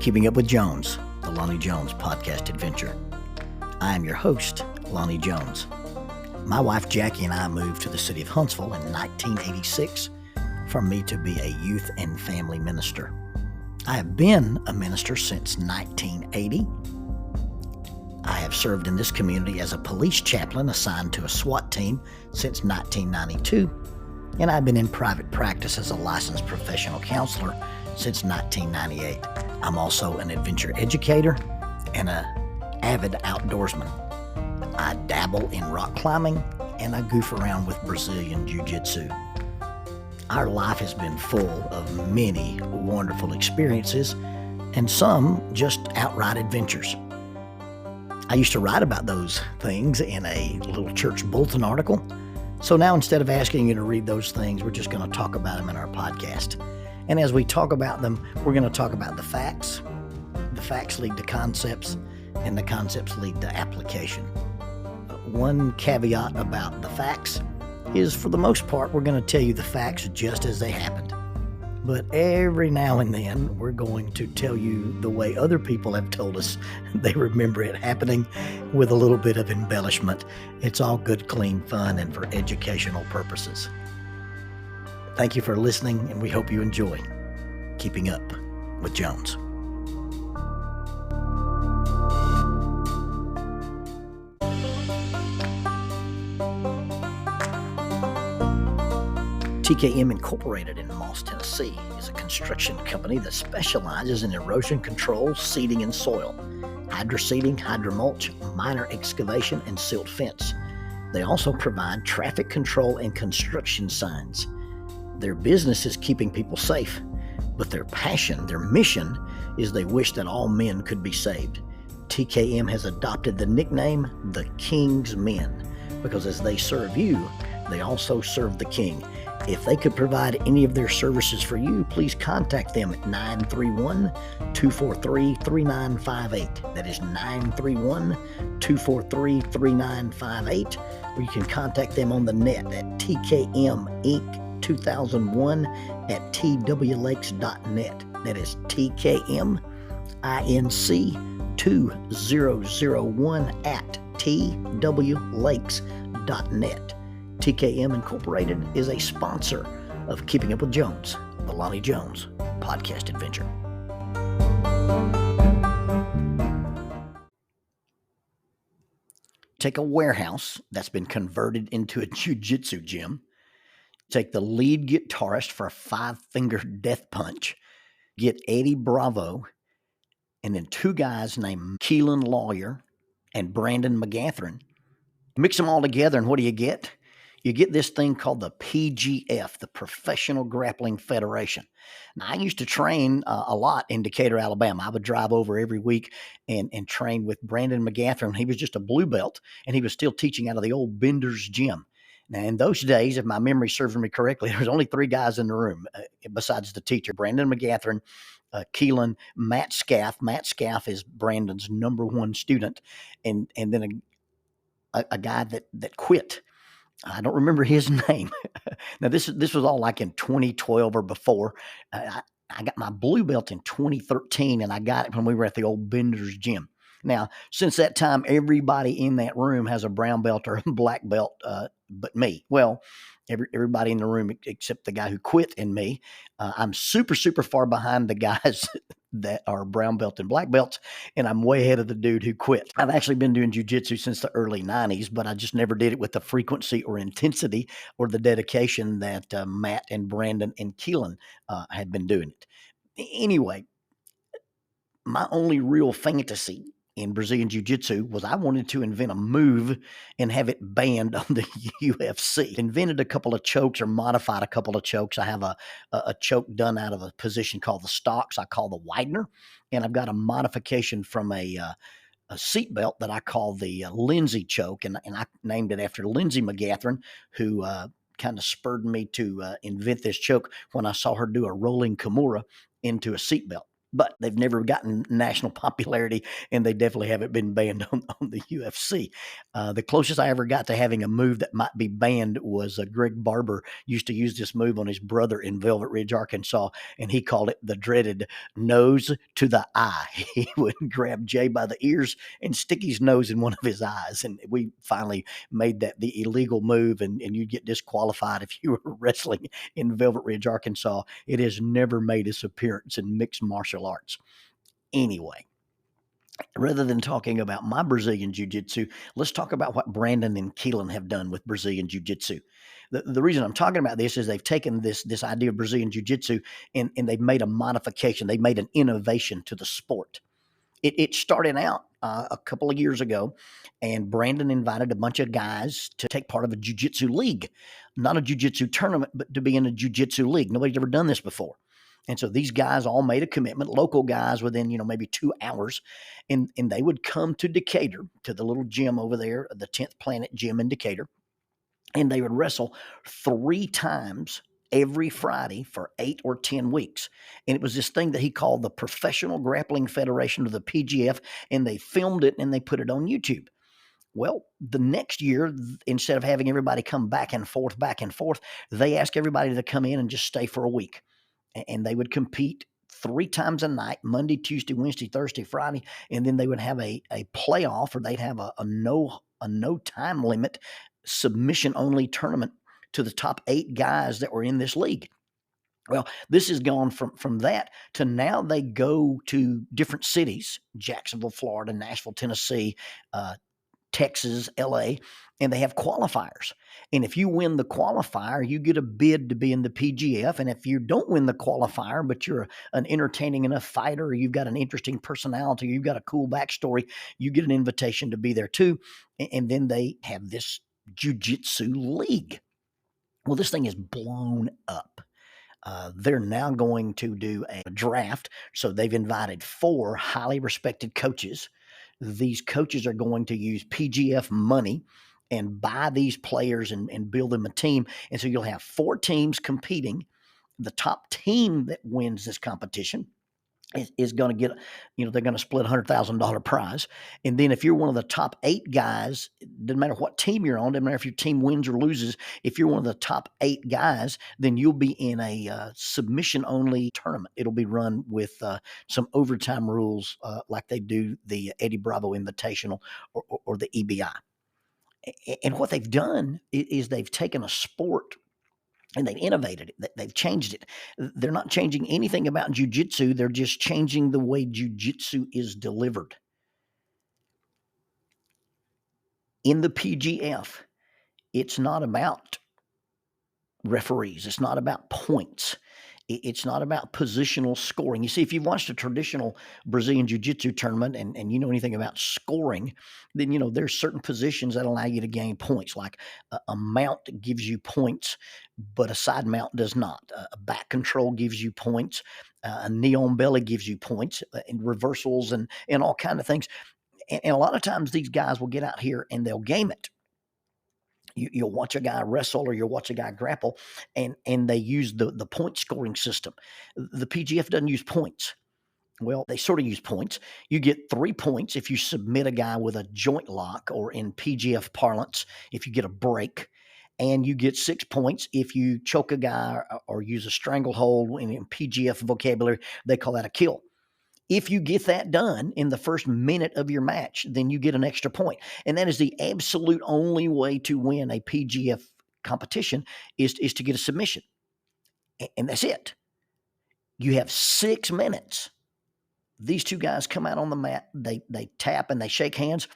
Keeping Up with Jones, the Lonnie Jones podcast adventure. I am your host, Lonnie Jones. My wife Jackie and I moved to the city of Huntsville in 1986 for me to be a youth and family minister. I have been a minister since 1980. I have served in this community as a police chaplain assigned to a SWAT team since 1992, and I've been in private practice as a licensed professional counselor since 1998. I'm also an adventure educator and an avid outdoorsman. I dabble in rock climbing and I goof around with Brazilian Jiu-Jitsu. Our life has been full of many wonderful experiences and some just outright adventures. I used to write about those things in a little church bulletin article. So now instead of asking you to read those things, we're just going to talk about them in our podcast. And as we talk about them, we're going to talk about the facts. The facts lead to concepts, and the concepts lead to application. One caveat about the facts is, for the most part, we're going to tell you the facts just as they happened. But every now and then, we're going to tell you the way other people have told us they remember it happening with a little bit of embellishment. It's all good, clean fun and for educational purposes. Thank you for listening, and we hope you enjoy Keeping Up with Jones. TKM Incorporated in Moss, Tennessee is a construction company that specializes in erosion control, seeding, and soil, hydroseeding, hydromulch, minor excavation, and silt fence. They also provide traffic control and construction signs. Their business is keeping people safe, but their passion, their mission, is they wish that all men could be saved. TKM has adopted the nickname the King's Men because as they serve you, they also serve the King. If they could provide any of their services for you, please contact them at 931-243-3958. That is 931-243-3958. Or you can contact them on the net at tkminc2001@twlakes.net. That is tkminc2001@twlakes.net. TKM Incorporated is a sponsor of Keeping Up with Jones, the Lonnie Jones podcast adventure. Take a warehouse that's been converted into a jiu-jitsu gym. Take the lead guitarist for a 5-finger death punch. Get Eddie Bravo, and then 2 guys named Keelan Lawyer and Brandon McGathrin. Mix them all together, and what do you get? You get this thing called the PGF, the Professional Grappling Federation. Now, I used to train a lot in Decatur, Alabama. I would drive over every week and train with Brandon McGathrin. He was just a blue belt, and he was still teaching out of the old Bender's gym. Now, in those days, if my memory serves me correctly, there was only 3 guys in the room besides the teacher, Brandon McGathrin, Keelan, Matt Scaff. Matt Scaff is Brandon's number 1 student, and then a guy that quit. I don't remember his name. Now, this was all like in 2012 or before. I got my blue belt in 2013, and I got it when we were at the old Bender's gym. Now, since that time, everybody in that room has a brown belt or a black belt, but me. Well, everybody in the room except the guy who quit and me. I'm super, super far behind the guys that are brown belt and black belts, and I'm way ahead of the dude who quit. I've actually been doing jiu-jitsu since the early 90s, but I just never did it with the frequency or intensity or the dedication that Matt and Brandon and Keelan had been doing it. Anyway, my only real fantasy in Brazilian Jiu-Jitsu was I wanted to invent a move and have it banned on the UFC. Invented a couple of chokes or modified a couple of chokes. I have a choke done out of a position called the stocks I call the Widener, and I've got a modification from a seat belt that I call the Lindsay choke, and I named it after Lindsay McGathrin, who kind of spurred me to invent this choke when I saw her do a rolling Kimura into a seat belt. but they've never gotten national popularity, and they definitely haven't been banned on the UFC. The closest I ever got to having a move that might be banned was Greg Barber used to use this move on his brother in Velvet Ridge, Arkansas, and he called it the dreaded nose to the eye. He would grab Jay by the ears and stick his nose in one of his eyes, and we finally made that the illegal move, and you'd get disqualified if you were wrestling in Velvet Ridge, Arkansas. It has never made its appearance in mixed martial arts. Anyway, rather than talking about my Brazilian Jiu-Jitsu, let's talk about what Brandon and Keelan have done with Brazilian Jiu-Jitsu. The reason I'm talking about this is they've taken this idea of Brazilian Jiu-Jitsu and they've made a modification. They made an innovation to the sport. It started out a couple of years ago, and Brandon invited a bunch of guys to take part of a jiu-jitsu league, not a jiu-jitsu tournament, but to be in a jiu-jitsu league. Nobody's ever done this before. And so these guys all made a commitment, local guys within, maybe 2 hours, and they would come to Decatur, to the little gym over there, the 10th Planet Gym in Decatur, and they would wrestle 3 times every Friday for 8 or 10 weeks. And it was this thing that he called the Professional Grappling Federation, or the PGF, and they filmed it and they put it on YouTube. Well, the next year, instead of having everybody come back and forth, they asked everybody to come in and just stay for a week. And they would compete 3 times a night, Monday, Tuesday, Wednesday, Thursday, Friday, and then they would have a playoff, or they'd have a no time limit submission only tournament to the top 8 guys that were in this league. Well, this has gone from that to now they go to different cities: Jacksonville, Florida, Nashville, Tennessee, Texas, LA, and they have qualifiers. And if you win the qualifier, you get a bid to be in the PGF. And if you don't win the qualifier, but you're an entertaining enough fighter, or you've got an interesting personality, or you've got a cool backstory, you get an invitation to be there too. And then they have this jiu-jitsu league. Well, this thing is blown up. They're now going to do a draft. So they've invited 4 highly respected coaches. These coaches are going to use PGF money and buy these players and build them a team. And so you'll have 4 teams competing. The top team that wins this competition is going to get, they're going to split $100,000 prize. And then if you're one of the top 8 guys, doesn't matter what team you're on, doesn't matter if your team wins or loses, if you're one of the top 8 guys, then you'll be in a submission only tournament. It'll be run with some overtime rules like they do the Eddie Bravo Invitational or the EBI. And what they've done is they've taken a sport and they've innovated it. They've changed it. They're not changing anything about jiu-jitsu. They're just changing the way jiu-jitsu is delivered. In the PGF, it's not about referees. It's not about points. It's not about positional scoring. You see, if you've watched a traditional Brazilian Jiu-Jitsu tournament and you know anything about scoring, then there's certain positions that allow you to gain points. Like a mount gives you points, but a side mount does not. A back control gives you points. A knee on belly gives you points, and reversals and all kind of things. And a lot of times these guys will get out here and they'll game it. You'll watch a guy wrestle or you'll watch a guy grapple, and they use the point scoring system. The PGF doesn't use points. Well, they sort of use points. You get 3 points if you submit a guy with a joint lock, or in PGF parlance, if you get a break. And you get 6 points if you choke a guy or use a stranglehold. In PGF vocabulary, they call that a kill. If you get that done in the first minute of your match, then you get an extra point. And that is the absolute only way to win a PGF competition is to get a submission. And that's it. You have 6 minutes. These 2 guys come out on the mat, they tap and they shake hands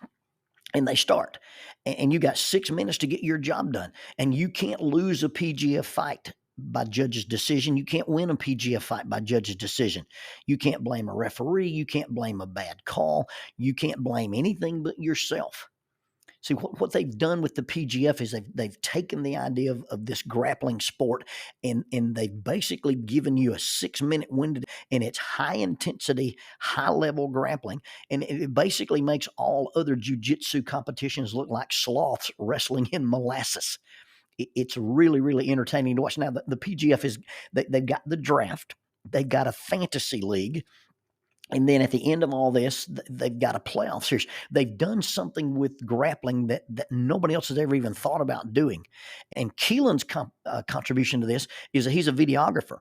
and they start. And you got 6 minutes to get your job done. And you can't lose a PGF fight by judge's decision. You can't win a PGF fight by judge's decision. You can't blame a referee. You can't blame a bad call. You can't blame anything but yourself. See, what they've done with the PGF is they've taken the idea of this grappling sport and they've basically given you a 6-minute window, and it's high intensity, high level grappling. And it basically makes all other jiu-jitsu competitions look like sloths wrestling in molasses. It's really, really entertaining to watch. Now, the PGF they've got the draft. They've got a fantasy league. And then at the end of all this, they've got a playoff series. They've done something with grappling that nobody else has ever even thought about doing. And Keelan's contribution to this is that he's a videographer.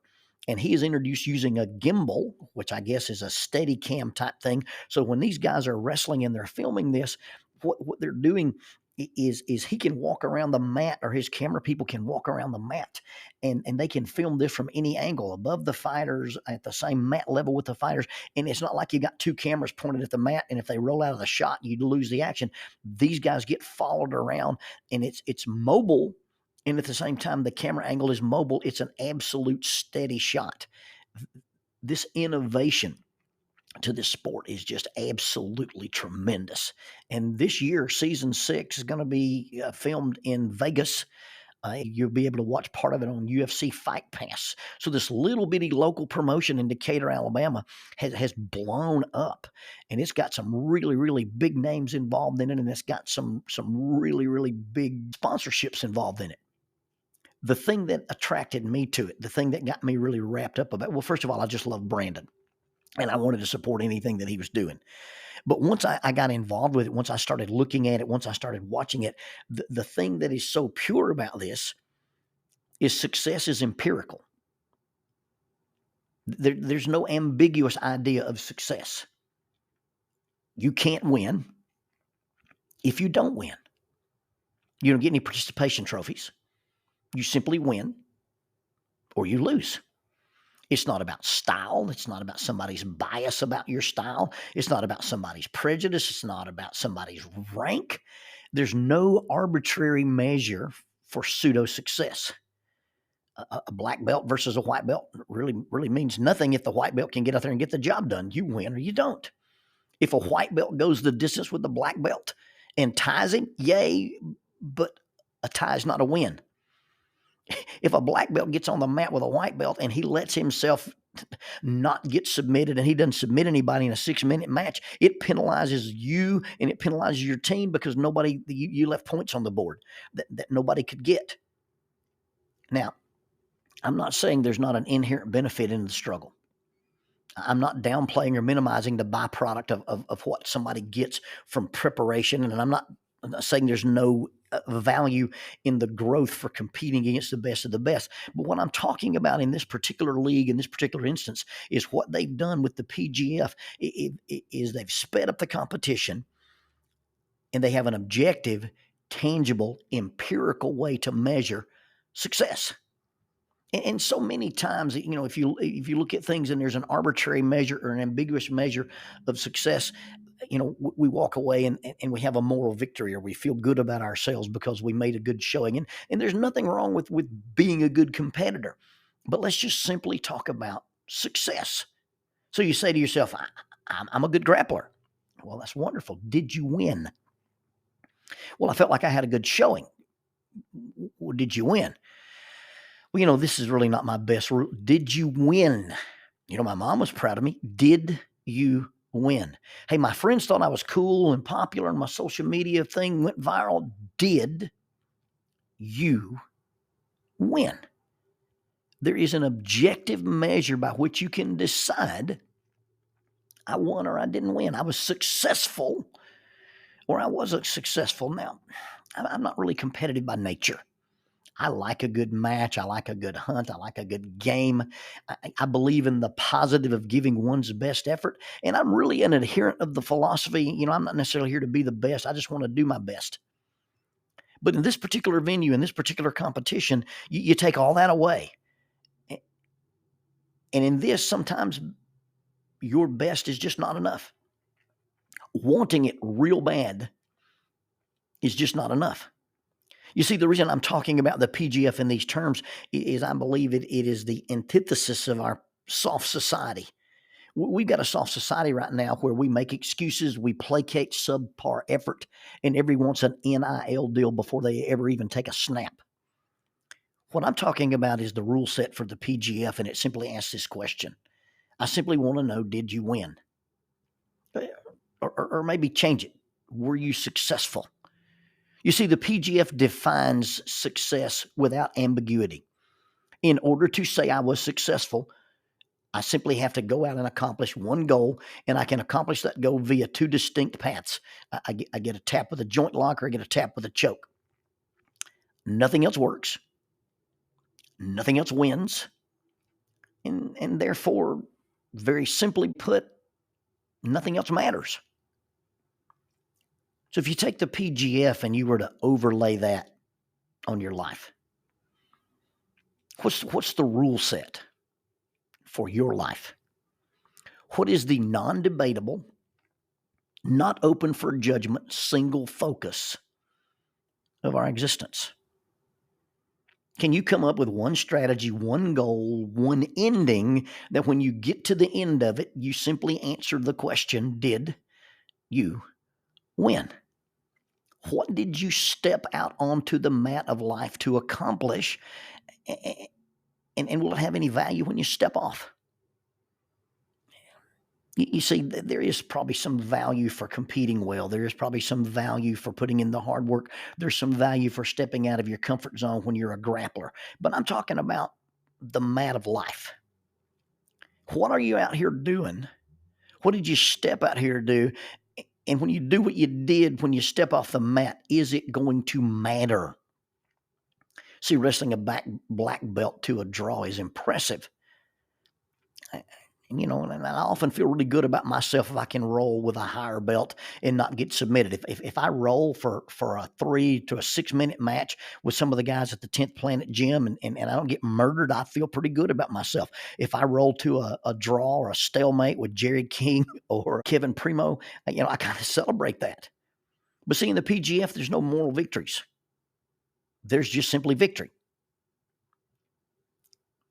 And he is introduced using a gimbal, which I guess is a steady cam type thing. So when these guys are wrestling and they're filming this, what they're doing is he can walk around the mat, or his camera people can walk around the mat, and they can film this from any angle, above the fighters, at the same mat level with the fighters. And it's not like you got two cameras pointed at the mat, and if they roll out of the shot, you lose the action. These guys get followed around, and it's mobile, and at the same time the camera angle is mobile. It's an absolute steady shot. This innovation to this sport is just absolutely tremendous. And this year, season 6 is going to be filmed in Vegas. You'll be able to watch part of it on UFC Fight Pass. So this little bitty local promotion in Decatur, Alabama has blown up, and it's got some really, really big names involved in it, and it's got some really, really big sponsorships involved in it. The thing that attracted me to it, the thing that got me really wrapped up about it, well, first of all, I just love Brandon, and I wanted to support anything that he was doing. But once I got involved with it, once I started looking at it, once I started watching it, the thing that is so pure about this is success is empirical. There's no ambiguous idea of success. You can't win if you don't win. You don't get any participation trophies. You simply win or you lose. It's not about style. It's not about somebody's bias about your style. It's not about somebody's prejudice. It's not about somebody's rank. There's no arbitrary measure for pseudo success. A black belt versus a white belt really means nothing if the white belt can get out there and get the job done. You win or you don't. If a white belt goes the distance with the black belt and ties him, yay, but a tie is not a win. If a black belt gets on the mat with a white belt and he lets himself not get submitted, and he doesn't submit anybody in a 6-minute match, it penalizes you and it penalizes your team, because you left points on the board that nobody could get. Now, I'm not saying there's not an inherent benefit in the struggle. I'm not downplaying or minimizing the byproduct of what somebody gets from preparation, and I'm not saying there's no value in the growth for competing against the best of the best. But what I'm talking about in this particular league, in this particular instance, is what they've done with the PGF is they've sped up the competition, and they have an objective, tangible, empirical way to measure success. And so many times, if you look at things and there's an arbitrary measure or an ambiguous measure of success, we walk away and we have a moral victory, or we feel good about ourselves because we made a good showing. And there's nothing wrong with being a good competitor. But let's just simply talk about success. So you say to yourself, I'm a good grappler. Well, that's wonderful. Did you win? Well, I felt like I had a good showing. Well, did you win? Well, this is really not my best rule. Did you win? My mom was proud of me. Did you win? Hey, my friends thought I was cool and popular, and my social media thing went viral. Did you win? There is an objective measure by which you can decide I won or I didn't win. I was successful or I wasn't successful. Now, I'm not really competitive by nature. I like a good match. I like a good hunt. I like a good game. I believe in the positive of giving one's best effort. And I'm really an adherent of the philosophy. I'm not necessarily here to be the best. I just want to do my best. But in this particular venue, in this particular competition, you take all that away. And in this, sometimes your best is just not enough. Wanting it real bad is just not enough. You see, the reason I'm talking about the PGF in these terms is I believe it is the antithesis of our soft society. We've got a soft society right now where we make excuses, we placate subpar effort, and everyone wants an NIL deal before they ever even take a snap. What I'm talking about is the rule set for the PGF, and it simply asks this question. I simply want to know, did you win? Or maybe change it. Were you successful? You see, the PGF defines success without ambiguity. In order to say I was successful, I simply have to go out and accomplish one goal, and I can accomplish that goal via two distinct paths. I get a tap with a joint lock, or I get a tap with a choke. Nothing else works. Nothing else wins. And therefore, very simply put, nothing else matters. So if you take the PGF and you were to overlay that on your life, what's the rule set for your life? What is the non-debatable, not open for judgment, single focus of our existence? Can you come up with one strategy, one goal, one ending that when you get to the end of it, you simply answer the question, did you win? What did you step out onto the mat of life to accomplish? And will it have any value when you step off? You see, there is probably some value for competing well. There is probably some value for putting in the hard work. There's some value for stepping out of your comfort zone when you're a grappler. But I'm talking about the mat of life. What are you out here doing? What did you step out here to do? And when you do what you did when you step off the mat, is it going to matter? See, wrestling a black belt to a draw is impressive. And I often feel really good about myself if I can roll with a higher belt and not get submitted. If I roll for a 3 to a 6 minute match with some of the guys at the 10th Planet Gym and I don't get murdered, I feel pretty good about myself. If I roll to a draw or a stalemate with Jerry King or Kevin Primo, I kind of celebrate that. But see, in the PGF, there's no moral victories. There's just simply victory.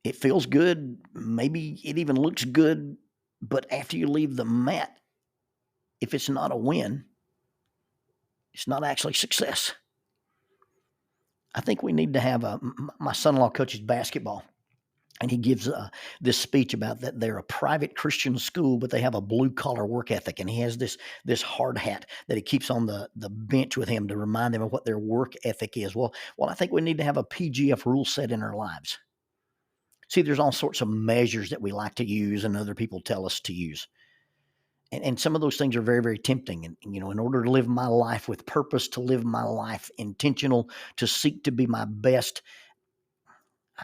It feels good. Maybe it even looks good. But after you leave the mat, if it's not a win, it's not actually success. I think we need to have my son-in-law coaches basketball, and he gives this speech about that they're a private Christian school, but they have a blue-collar work ethic, and he has this hard hat that he keeps on the bench with him to remind them of what their work ethic is. Well, I think we need to have a PGF rule set in our lives. See, there's all sorts of measures that we like to use and other people tell us to use. And some of those things are very, very tempting. And, in order to live my life with purpose, to live my life intentional, to seek to be my best,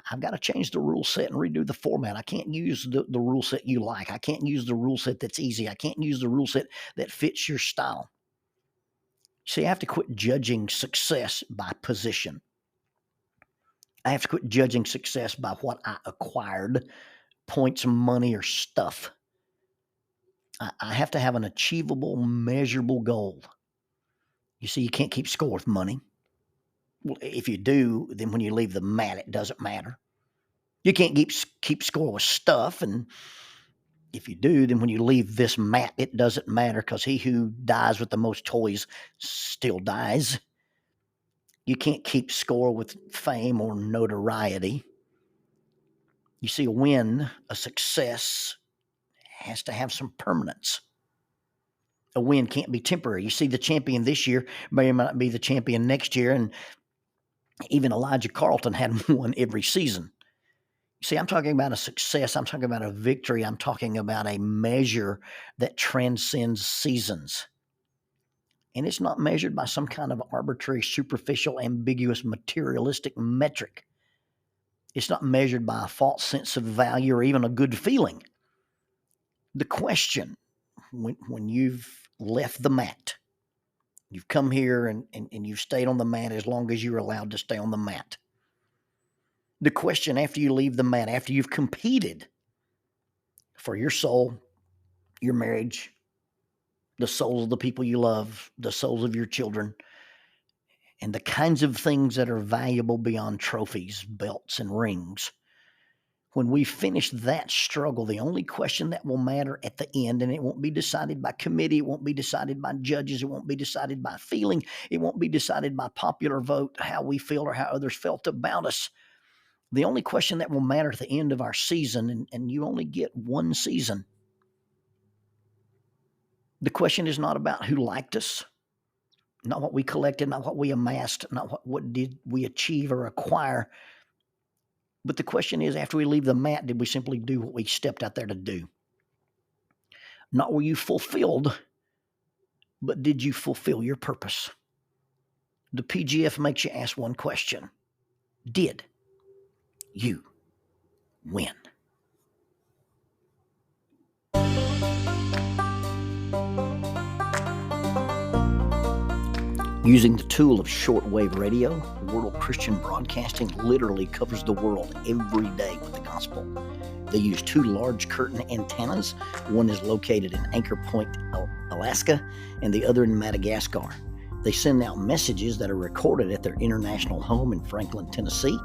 I've got to change the rule set and redo the format. I can't use the rule set you like. I can't use the rule set that's easy. I can't use the rule set that fits your style. See, I have to quit judging success by position. I have to quit judging success by what I acquired, points, money, or stuff. I have to have an achievable, measurable goal. You see, you can't keep score with money. Well, if you do, then when you leave the mat, it doesn't matter. You can't keep score with stuff, and if you do, then when you leave this mat, it doesn't matter, because he who dies with the most toys still dies. You can't keep score with fame or notoriety. You see, a win, a success, has to have some permanence. A win can't be temporary. You see, the champion this year may or may not be the champion next year, and even Elijah Carlton hadn't won every season. You see, I'm talking about a success. I'm talking about a victory. I'm talking about a measure that transcends seasons. And it's not measured by some kind of arbitrary, superficial, ambiguous, materialistic metric. It's not measured by a false sense of value or even a good feeling. The question, when you've left the mat, you've come here and you've stayed on the mat as long as you're allowed to stay on the mat. The question after you leave the mat, after you've competed for your soul, your marriage, the souls of the people you love, the souls of your children, and the kinds of things that are valuable beyond trophies, belts, and rings. When we finish that struggle, the only question that will matter at the end, and it won't be decided by committee, it won't be decided by judges, it won't be decided by feeling, it won't be decided by popular vote, how we feel or how others felt about us. The only question that will matter at the end of our season, and you only get one season. The question is not about who liked us, not what we collected, not what we amassed, not what did we achieve or acquire. But the question is, after we leave the mat, did we simply do what we stepped out there to do? Not were you fulfilled, but did you fulfill your purpose? The PGF makes you ask one question. Did you win? Using the tool of shortwave radio, World Christian Broadcasting literally covers the world every day with the gospel. They use 2 large curtain antennas. One is located in Anchor Point, Alaska, and the other in Madagascar. They send out messages that are recorded at their international home in Franklin, Tennessee.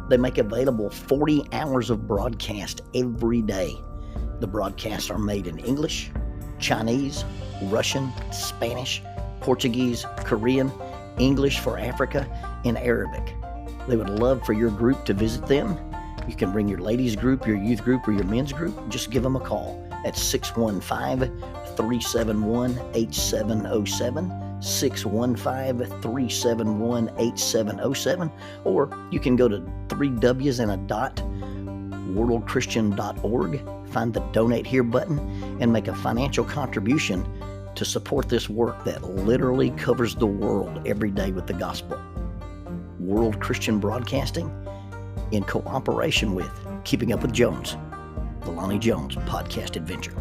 They make available 40 hours of broadcast every day. The broadcasts are made in English, Chinese, Russian, Spanish, Portuguese, Korean, English for Africa, and Arabic. They would love for your group to visit them. You can bring your ladies group, your youth group, or your men's group. Just give them a call at 615-371-8707, 615-371-8707, or you can go to 3Ws and a dot, worldchristian.org, find the Donate Here button, and make a financial contribution to support this work that literally covers the world every day with the gospel. World Christian Broadcasting, in cooperation with Keeping Up with Jones, the Lonnie Jones podcast adventure.